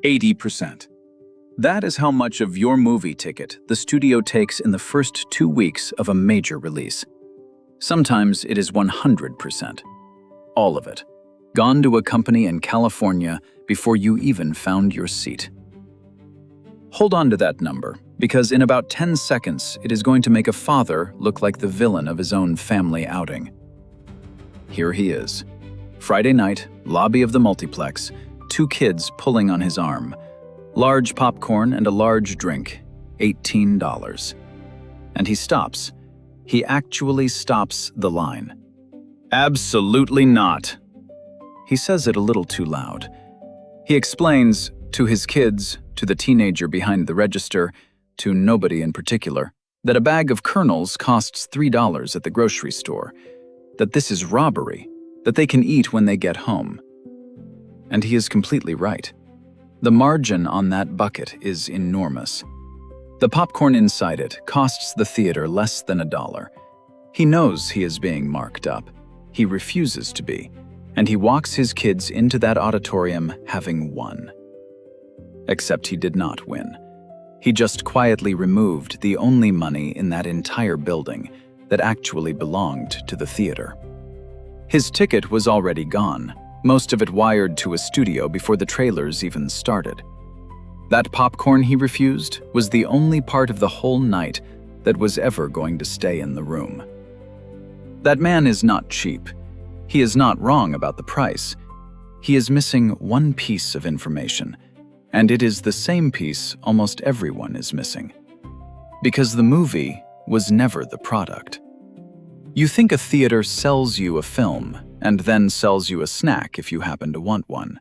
80%. That is how much of your movie ticket the studio takes in the first 2 weeks of a major release. Sometimes it is 100%. All of it. Gone to a company in California before you even found your seat. Hold on to that number, because in about 10 seconds it is going to make a father look like the villain of his own family outing. Here he is. Friday night, lobby of the multiplex, 2 kids pulling on his arm. Large popcorn and a large drink, $18. And he stops. He actually stops the line. Absolutely not. He says it a little too loud. He explains to his kids, to the teenager behind the register, to nobody in particular, that a bag of kernels costs $3 at the grocery store, that this is robbery, that they can eat when they get home. And he is completely right. The margin on that bucket is enormous. The popcorn inside it costs the theater less than $1. He knows he is being marked up. He refuses to be, and he walks his kids into that auditorium having won. Except he did not win. He just quietly removed the only money in that entire building that actually belonged to the theater. His ticket was already gone, most of it wired to a studio before the trailers even started. That popcorn he refused was the only part of the whole night that was ever going to stay in the room. That man is not cheap. He is not wrong about the price. He is missing one piece of information, and it is the same piece almost everyone is missing. Because the movie was never the product. You think a theater sells you a film and then sells you a snack if you happen to want one.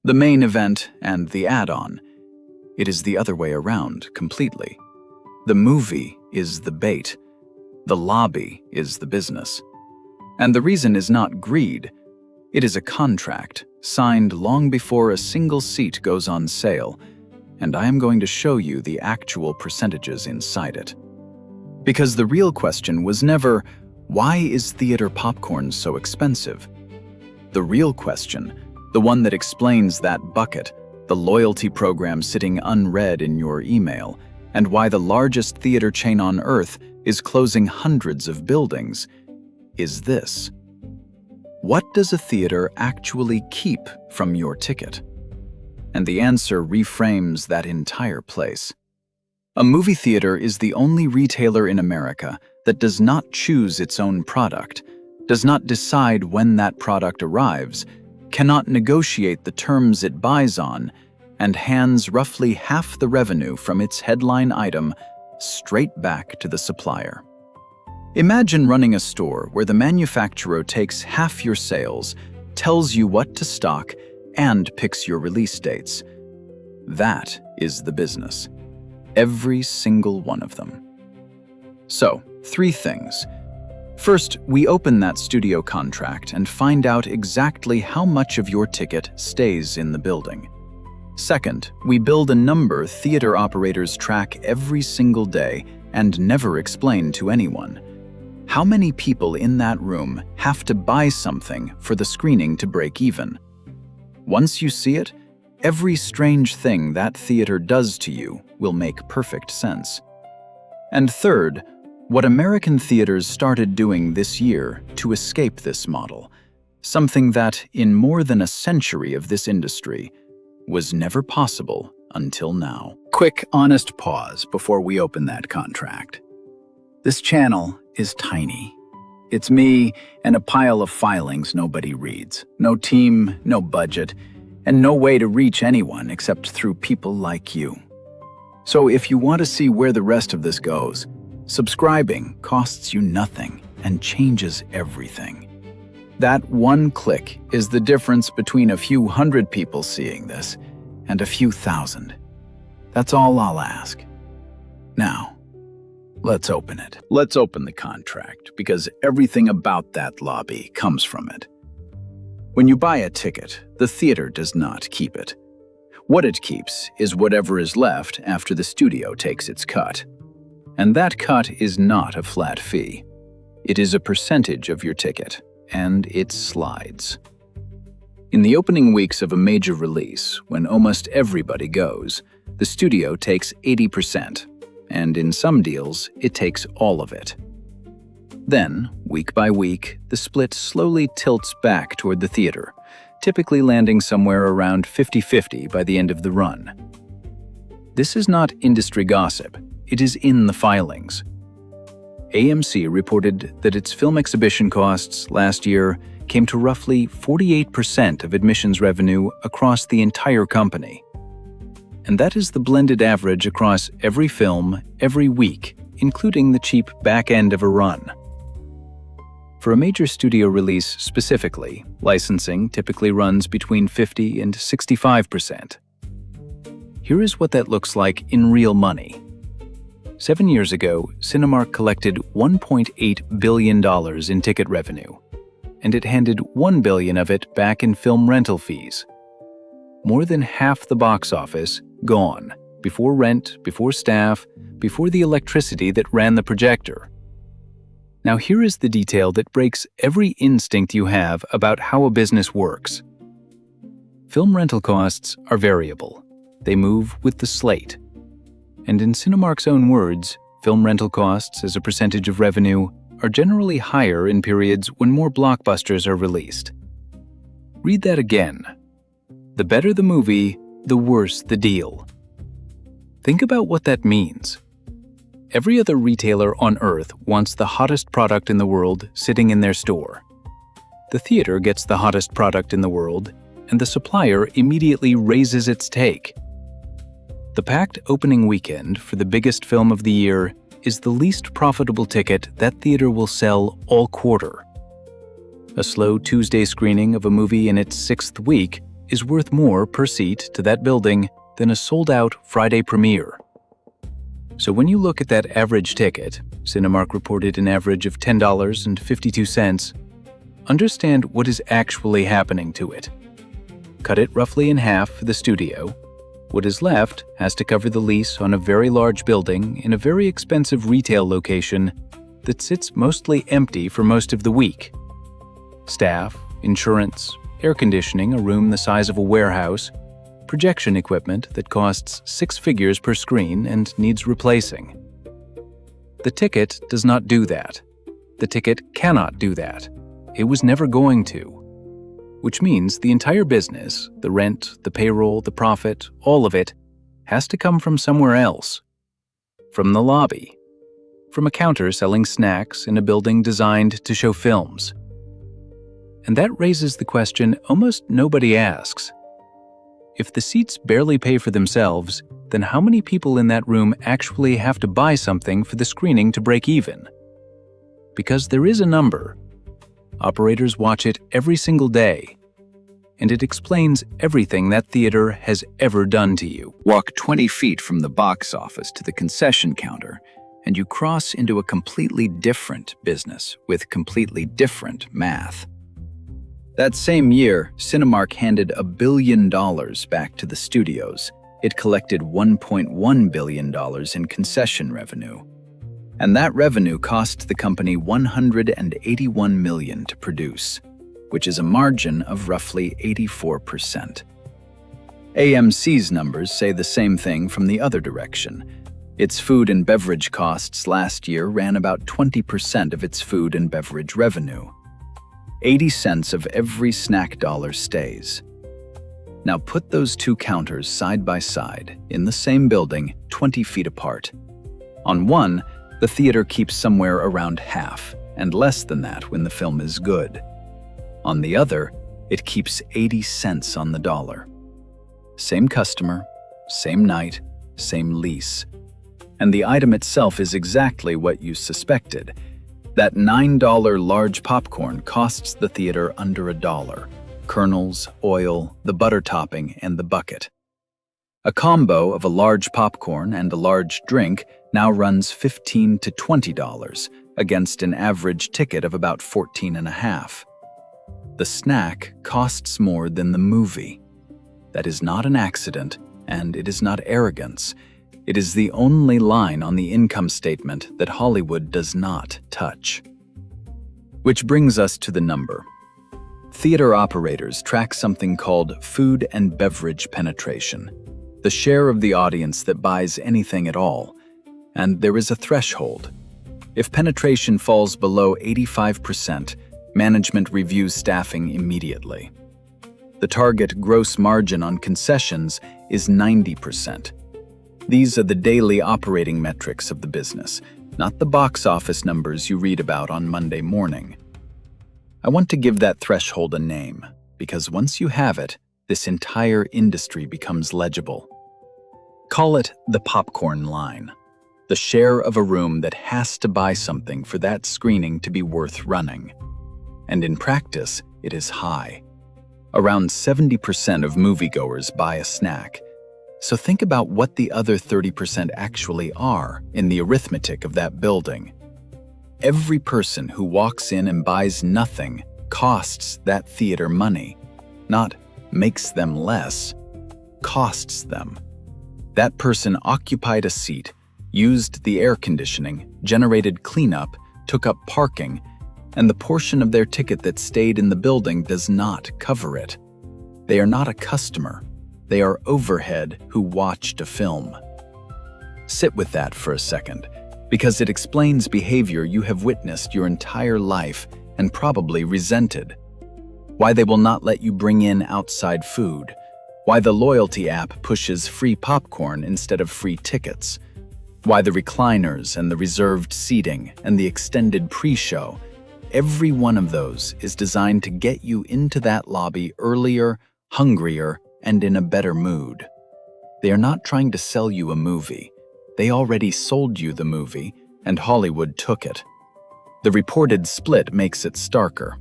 The main event and the add-on. It is the other way around completely. The movie is the bait. The lobby is the business. And the reason is not greed. It is a contract signed long before a single seat goes on sale, and I am going to show you the actual percentages inside it. Because the real question was never, why is theater popcorn so expensive? The real question, the one that explains that bucket, the loyalty program sitting unread in your email, and why the largest theater chain on earth is closing hundreds of buildings, is this. What does a theater actually keep from your ticket? And the answer reframes that entire place. A movie theater is the only retailer in America that does not choose its own product, does not decide when that product arrives, cannot negotiate the terms it buys on, and hands roughly half the revenue from its headline item straight back to the supplier. Imagine running a store where the manufacturer takes half your sales, tells you what to stock, and picks your release dates. That is the business. Every single one of them. So, 3 things. First, we open that studio contract and find out exactly how much of your ticket stays in the building. Second, we build a number theater operators track every single day and never explain to anyone. How many people in that room have to buy something for the screening to break even? Once you see it, every strange thing that theater does to you will make perfect sense. And third, what American theaters started doing this year to escape this model, something that, in more than a century of this industry, was never possible until now. Quick, honest pause before we open that contract. This channel is tiny. It's me and a pile of filings nobody reads. No team, no budget, and no way to reach anyone except through people like you. So if you want to see where the rest of this goes, subscribing costs you nothing and changes everything. That one click is the difference between a few hundred people seeing this and a few thousand. That's all I'll ask. Now, let's open it. Let's open the contract, because everything about that lobby comes from it. When you buy a ticket, the theater does not keep it. What it keeps is whatever is left after the studio takes its cut. And that cut is not a flat fee. It is a percentage of your ticket, and it slides. In the opening weeks of a major release, when almost everybody goes, the studio takes 80%, and in some deals, it takes all of it. Then, week by week, the split slowly tilts back toward the theater, typically landing somewhere around 50-50 by the end of the run. This is not industry gossip, it is in the filings. AMC reported that its film exhibition costs last year came to roughly 48% of admissions revenue across the entire company. And that is the blended average across every film, every week, including the cheap back end of a run. For a major studio release specifically, licensing typically runs between 50 and 65%. Here is what that looks like in real money. 7 years ago, Cinemark collected $1.8 billion in ticket revenue, and it handed $1 billion of it back in film rental fees. More than half the box office gone, before rent, before staff, before the electricity that ran the projector. Now here is the detail that breaks every instinct you have about how a business works. Film rental costs are variable. They move with the slate. And in Cinemark's own words, film rental costs as a percentage of revenue are generally higher in periods when more blockbusters are released. Read that again. The better the movie, the worse the deal. Think about what that means. Every other retailer on Earth wants the hottest product in the world sitting in their store. The theater gets the hottest product in the world, and the supplier immediately raises its take. The packed opening weekend for the biggest film of the year is the least profitable ticket that theater will sell all quarter. A slow Tuesday screening of a movie in its 6th week is worth more per seat to that building than a sold-out Friday premiere. So when you look at that average ticket, Cinemark reported an average of $10.52, understand what is actually happening to it. Cut it roughly in half for the studio. What is left has to cover the lease on a very large building in a very expensive retail location that sits mostly empty for most of the week. Staff, insurance, air conditioning, a room the size of a warehouse, projection equipment that costs 6 figures per screen and needs replacing. The ticket does not do that. The ticket cannot do that. It was never going to. Which means the entire business, the rent, the payroll, the profit, all of it, has to come from somewhere else. From the lobby. From a counter selling snacks in a building designed to show films. And that raises the question almost nobody asks. If the seats barely pay for themselves, then how many people in that room actually have to buy something for the screening to break even? Because there is a number. Operators watch it every single day, and it explains everything that theater has ever done to you. Walk 20 feet from the box office to the concession counter, and you cross into a completely different business with completely different math. That same year, Cinemark handed $1 billion back to the studios. It collected $1.1 billion in concession revenue. And that revenue cost the company $181 million to produce, which is a margin of roughly 84%. AMC's numbers say the same thing from the other direction. Its food and beverage costs last year ran about 20% of its food and beverage revenue. 80 cents of every snack dollar stays. Now put those two counters side by side, in the same building, 20 feet apart. On one, the theater keeps somewhere around half, and less than that when the film is good. On the other, it keeps 80 cents on the dollar. Same customer, same night, same lease. And the item itself is exactly what you suspected. That $9 large popcorn costs the theater under $1. Kernels, oil, the butter topping, and the bucket. A combo of a large popcorn and a large drink now runs $15 to $20 against an average ticket of about $14.50. The snack costs more than the movie. That is not an accident, and it is not arrogance. It is the only line on the income statement that Hollywood does not touch. Which brings us to the number. Theater operators track something called food and beverage penetration, the share of the audience that buys anything at all, and there is a threshold. If penetration falls below 85%, management reviews staffing immediately. The target gross margin on concessions is 90%. These are the daily operating metrics of the business, not the box office numbers you read about on Monday morning. I want to give that threshold a name, because once you have it, this entire industry becomes legible. Call it the popcorn line, the share of a room that has to buy something for that screening to be worth running. And in practice, it is high. Around 70% of moviegoers buy a snack. So think about what the other 30% actually are in the arithmetic of that building. Every person who walks in and buys nothing costs that theater money, not makes them less, costs them. That person occupied a seat, used the air conditioning, generated cleanup, took up parking, and the portion of their ticket that stayed in the building does not cover it. They are not a customer. They are overhead who watched a film. Sit with that for a second, because it explains behavior you have witnessed your entire life and probably resented. Why they will not let you bring in outside food. Why the loyalty app pushes free popcorn instead of free tickets. Why the recliners and the reserved seating and the extended pre-show. Every one of those is designed to get you into that lobby earlier, hungrier, and in a better mood. They are not trying to sell you a movie. They already sold you the movie, and Hollywood took it. The reported split makes it starker.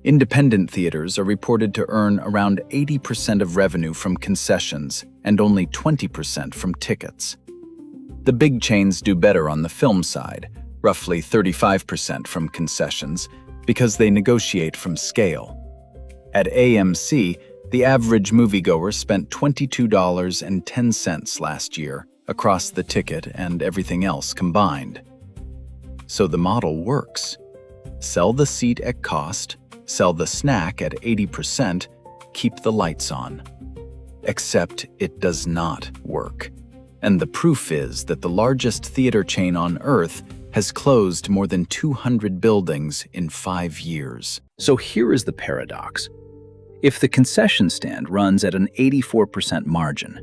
Independent theaters are reported to earn around 80% of revenue from concessions and only 20% from tickets. The big chains do better on the film side, roughly 35% from concessions, because they negotiate from scale. At AMC, the average moviegoer spent $22.10 last year across the ticket and everything else combined. So the model works. Sell the seat at cost, sell the snack at 80%, keep the lights on. Except it does not work. And the proof is that the largest theater chain on Earth has closed more than 200 buildings in 5 years. So here is the paradox. If the concession stand runs at an 84% margin,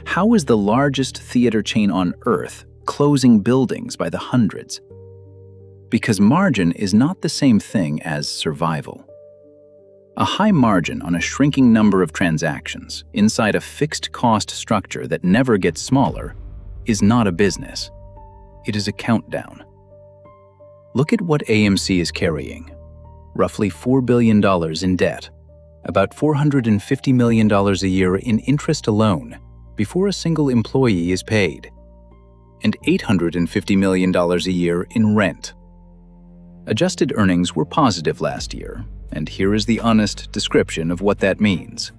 how is the largest theater chain on Earth closing buildings by the hundreds? Because margin is not the same thing as survival. A high margin on a shrinking number of transactions inside a fixed cost structure that never gets smaller is not a business. It is a countdown. Look at what AMC is carrying. Roughly $4 billion in debt, about $450 million a year in interest alone before a single employee is paid, and $850 million a year in rent. Adjusted earnings were positive last year, and here is the honest description of what that means.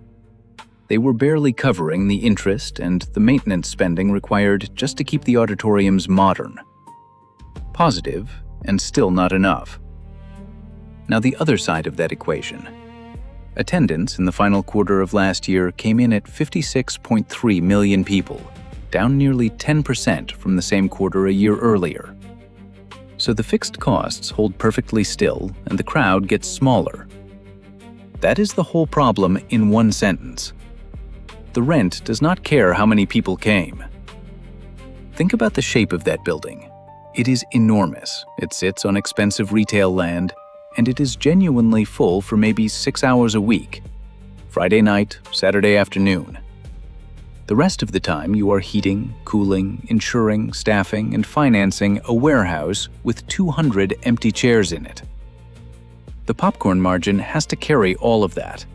They were barely covering the interest and the maintenance spending required just to keep the auditoriums modern. Positive, and still not enough. Now the other side of that equation. Attendance in the final quarter of last year came in at 56.3 million people, down nearly 10% from the same quarter a year earlier. So the fixed costs hold perfectly still and the crowd gets smaller. That is the whole problem in one sentence. The rent does not care how many people came. Think about the shape of that building. It is enormous. It sits on expensive retail land, and it is genuinely full for maybe 6 hours a week. Friday night, Saturday afternoon. The rest of the time you are heating, cooling, insuring, staffing, and financing a warehouse with 200 empty chairs in it. The popcorn margin has to carry all of that.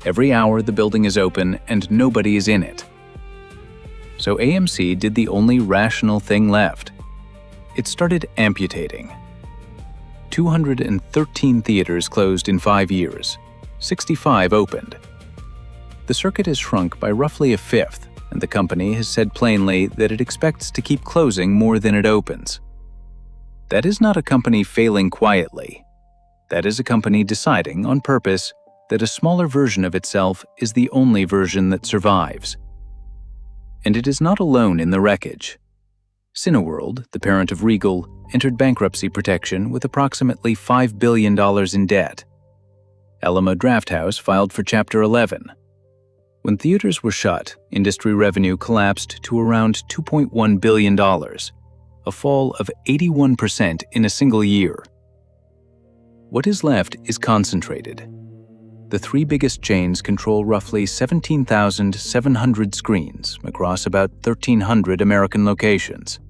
Every hour the building is open and nobody is in it. So AMC did the only rational thing left. It started amputating. 213 theaters closed in 5 years. 65 opened. The circuit has shrunk by roughly a fifth, and the company has said plainly that it expects to keep closing more than it opens. That is not a company failing quietly. That is a company deciding, on purpose, that a smaller version of itself is the only version that survives. And it is not alone in the wreckage. Cineworld, the parent of Regal, entered bankruptcy protection with approximately $5 billion in debt. Alamo Drafthouse filed for Chapter 11. When theaters were shut, industry revenue collapsed to around $2.1 billion, a fall of 81% in a single year. What is left is concentrated. The three biggest chains control roughly 17,700 screens across about 1,300 American locations.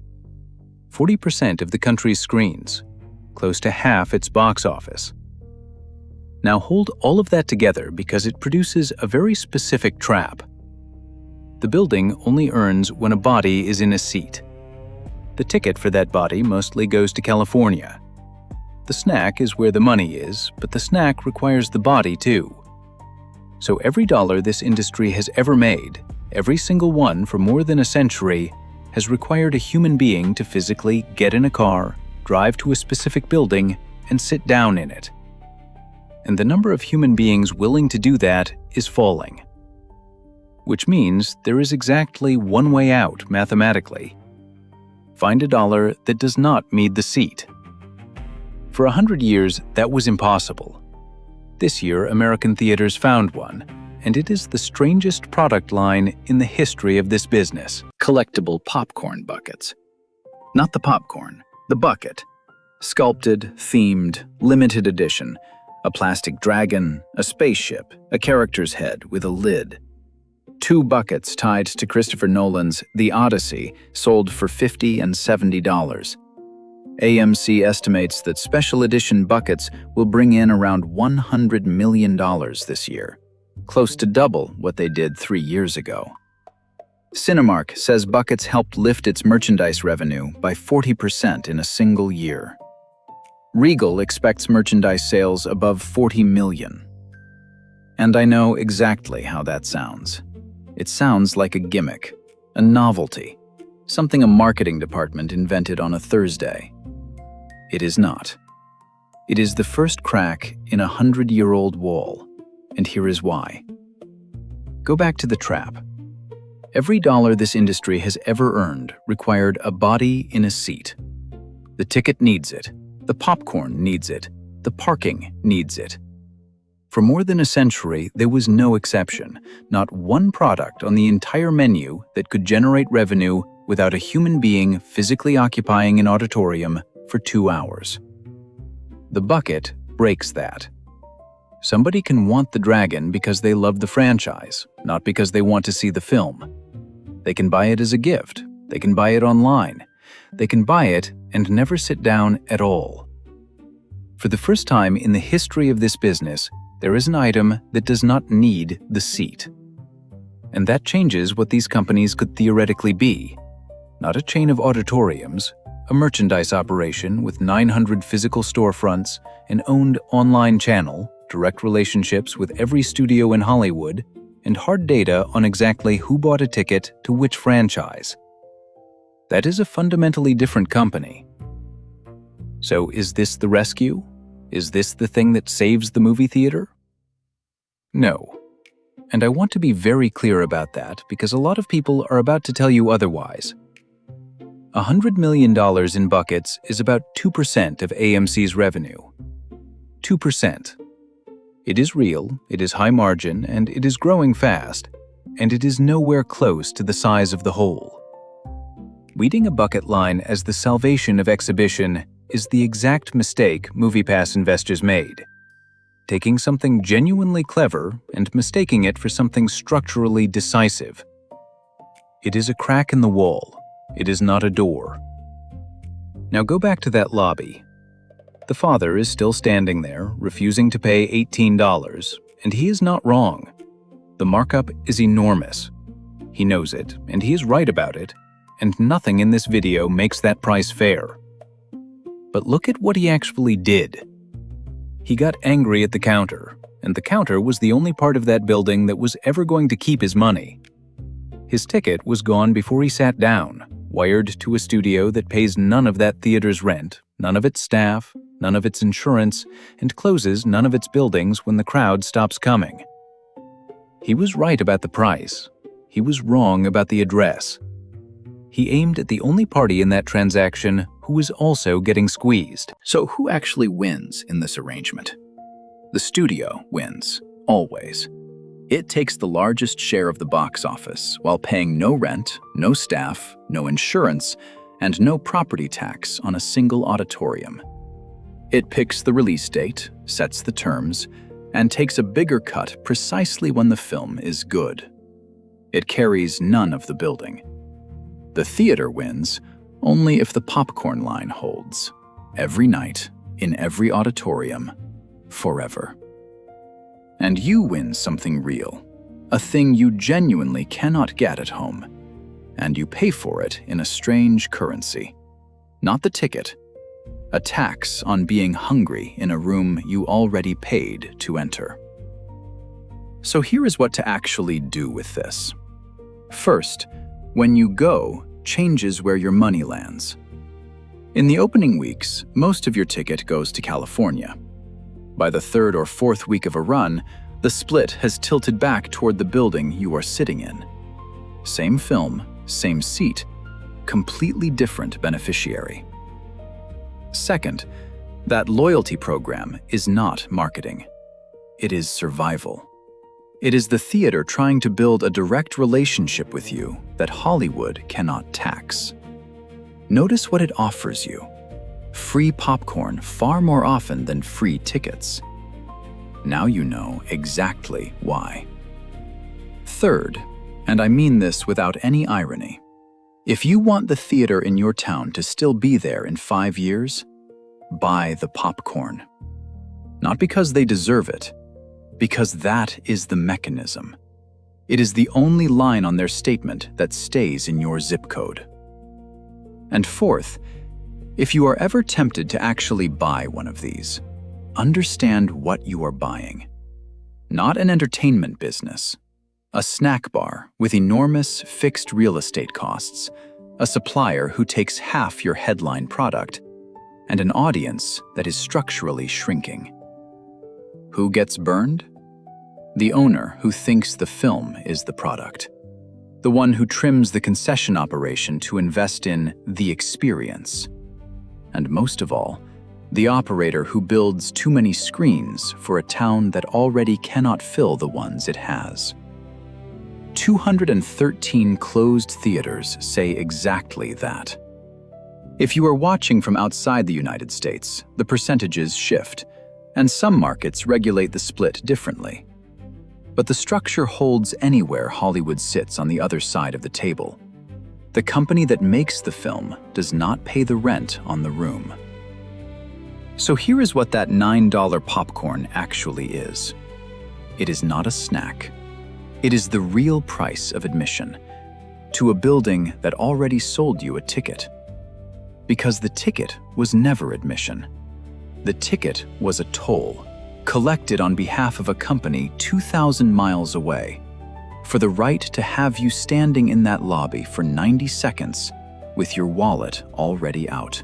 40% of the country's screens, close to half its box office. Now hold all of that together because it produces a very specific trap. The building only earns when a body is in a seat. The ticket for that body mostly goes to California. The snack is where the money is, but the snack requires the body too. So every dollar this industry has ever made, every single one for more than a century, has required a human being to physically get in a car, drive to a specific building, and sit down in it. And the number of human beings willing to do that is falling. Which means there is exactly one way out mathematically. Find a dollar that does not need the seat. For 100 years, that was impossible. This year, American theaters found one, and it is the strangest product line in the history of this business. Collectible popcorn buckets. Not the popcorn, the bucket. Sculpted, themed, limited edition. A plastic dragon, a spaceship, a character's head with a lid. 2 buckets tied to Christopher Nolan's The Odyssey sold for $50 and $70. AMC estimates that special edition buckets will bring in around $100 million this year, close to double what they did 3 years ago. Cinemark says buckets helped lift its merchandise revenue by 40% in a single year. Regal expects merchandise sales above $40 million. And I know exactly how that sounds. It sounds like a gimmick, a novelty, something a marketing department invented on a Thursday. It is not. It is the first crack in a 100-year-old wall, and here is why. Go back to the trap. Every dollar this industry has ever earned required a body in a seat. The ticket needs it. The popcorn needs it. The parking needs it. For more than a century, there was no exception, not one product on the entire menu that could generate revenue without a human being physically occupying an auditorium for 2 hours. The bucket breaks that. Somebody can want the dragon because they love the franchise, not because they want to see the film. They can buy it as a gift. They can buy it online. They can buy it and never sit down at all. For the first time in the history of this business, there is an item that does not need the seat. And that changes what these companies could theoretically be. Not a chain of auditoriums, a merchandise operation with 900 physical storefronts, an owned online channel, direct relationships with every studio in Hollywood, and hard data on exactly who bought a ticket to which franchise. That is a fundamentally different company. So is this the rescue? Is this the thing that saves the movie theater? No. And I want to be very clear about that because a lot of people are about to tell you otherwise. $100 million in buckets is about 2% of AMC's revenue. 2%. It is real, it is high margin, and it is growing fast, and it is nowhere close to the size of the whole. Weeding a bucket line as the salvation of exhibition is the exact mistake MoviePass investors made. Taking something genuinely clever and mistaking it for something structurally decisive. It is a crack in the wall. It is not a door. Now go back to that lobby. The father is still standing there, refusing to pay $18, and he is not wrong. The markup is enormous. He knows it, and he is right about it, and nothing in this video makes that price fair. But look at what he actually did. He got angry at the counter, and the counter was the only part of that building that was ever going to keep his money. His ticket was gone before he sat down, wired to a studio that pays none of that theater's rent, none of its staff, none of its insurance, and closes none of its buildings when the crowd stops coming. He was right about the price. He was wrong about the address. He aimed at the only party in that transaction who was also getting squeezed. So who actually wins in this arrangement? The studio wins, always. It takes the largest share of the box office while paying no rent, no staff, no insurance, and no property tax on a single auditorium. It picks the release date, sets the terms, and takes a bigger cut precisely when the film is good. It carries none of the building. The theater wins only if the popcorn line holds, every night, in every auditorium, forever. And you win something real, a thing you genuinely cannot get at home, and you pay for it in a strange currency. Not the ticket, a tax on being hungry in a room you already paid to enter. So here is what to actually do with this. First, when you go, changes where your money lands. In the opening weeks, most of your ticket goes to California. By the third or fourth week of a run, the split has tilted back toward the building you are sitting in. Same film, same seat, completely different beneficiary. Second, that loyalty program is not marketing. It is survival. It is the theater trying to build a direct relationship with you that Hollywood cannot tax. Notice what it offers you. Free popcorn far more often than free tickets. Now you know exactly why. Third, and I mean this without any irony, if you want the theater in your town to still be there in 5 years, buy the popcorn. Not because they deserve it, because that is the mechanism. It is the only line on their statement that stays in your zip code. And fourth, if you are ever tempted to actually buy one of these, understand what you are buying. Not an entertainment business, a snack bar with enormous fixed real estate costs, a supplier who takes half your headline product, and an audience that is structurally shrinking. Who gets burned? The owner who thinks the film is the product. The one who trims the concession operation to invest in the experience. And most of all, the operator who builds too many screens for a town that already cannot fill the ones it has. 213 closed theaters say exactly that. If you are watching from outside the United States, the percentages shift, and some markets regulate the split differently. But the structure holds anywhere Hollywood sits on the other side of the table. The company that makes the film does not pay the rent on the room. So here is what that $9 popcorn actually is. It is not a snack. It is the real price of admission to a building that already sold you a ticket. Because the ticket was never admission. The ticket was a toll, collected on behalf of a company 2,000 miles away, for the right to have you standing in that lobby for 90 seconds with your wallet already out.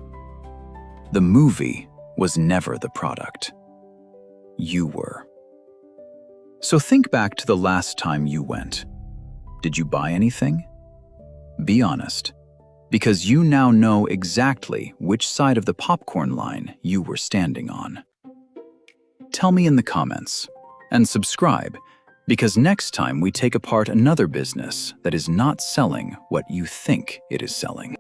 The movie was never the product. You were. So think back to the last time you went. Did you buy anything? Be honest, because you now know exactly which side of the popcorn line you were standing on. Tell me in the comments, and subscribe, because next time we take apart another business that is not selling what you think it is selling.